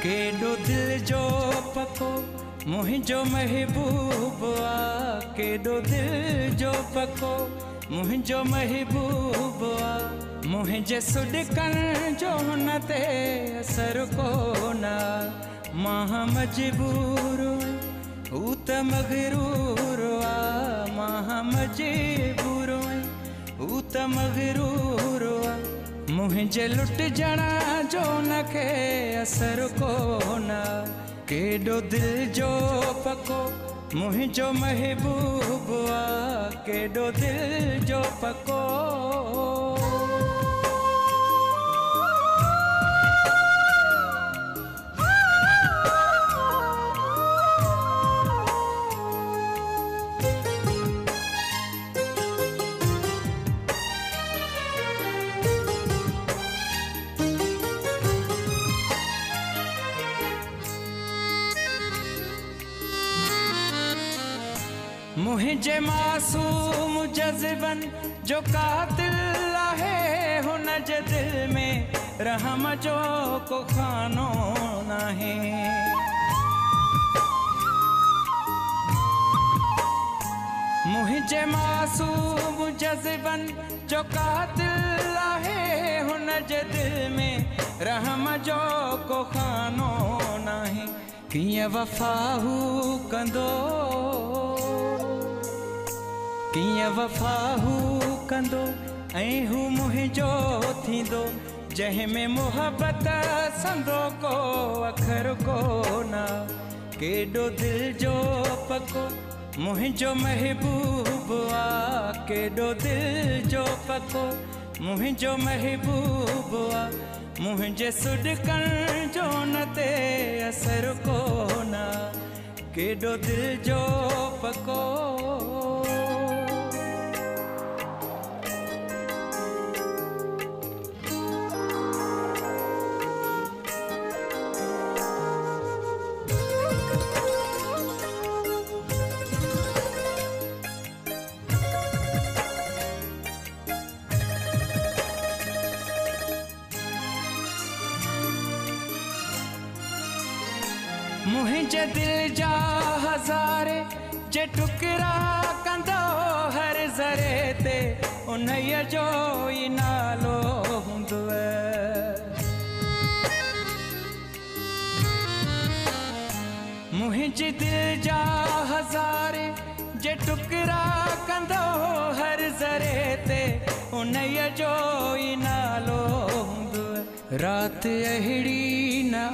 केॾो दिल जो पको मुंहिंजो महबूब आ, केॾो दिल जो पको मुंहिंजो महबूब आ। मुंहिंजे सुॾकनि जो हुन ते असर कोन, मां मजबूर हू त मग़रूर आ, मां मजबूर हू त मग़रूर आ। मुंहिंजे लुटजण जो हुनखे असर कोन, केॾो दिल जो पको मुंहिंजो महबूब आ, केॾो दिल जो पको। मुंहिंजे मासूम जज़्बनि जो कातिल आहे, हुन जे दिल में रहम जो को खानो नाहे। मुंहिंजे मासूम जज़्बनि जो कातिल आहे, हुन जे दिल में रहम जो को खानो नाहे। कीअं वफ़ा हू कंदो, कीअं वफ़ा हू कंदो ऐं हू मुंहिंजो थींदो, जंहिंमें मुहबत संदो को अखर कोन। केॾो दिल जो पको मुंहिंजो महबूब आ, केॾो दिल जो पको मुंहिंजो महबूब आ। मुंहिंजे सुॾकनि जो हुन ते असर कोन, केॾो दिल जो पको। मुंहिंजे दिल जा हज़ारे जे टुकड़ा कंदो हर ज़रे ते, उन्हीअ जो ई नालो हूंदो। मुंहिंजे दिल जा हज़ारे जे टुकड़ा कंदो हर ज़रे ते, उन्हीअ जो ई नालो हूंदो। राति अहिड़ी न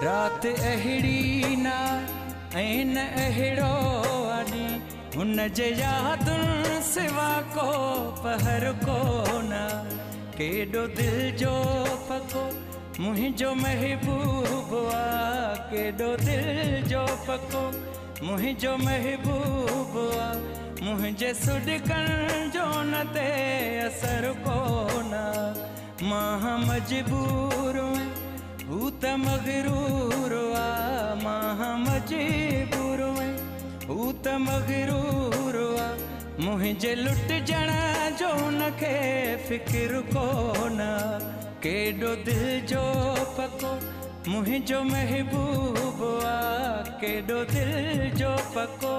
रात अहिड़ी न ऐं न अहिड़ो अॾी, हुन जे यादुनि सिवा को पहर कोन। केॾो दिल जो पको मुंहिंजो महबूब आ, केॾो दिल जो पको मुंहिंजो महबूब आ। मुंहिंजे सुॾकनि जो हुन ते असर कोन, मां मजबूर हू त मग़रूर आ, मां मजबूर हू त मग़रूर आ। मुंहिंजे लुटजण जो हुनखे फ़िक्र कोन, केॾो दिल जो पको मुंहिंजो महबूब आ, केॾो दिल जो पको।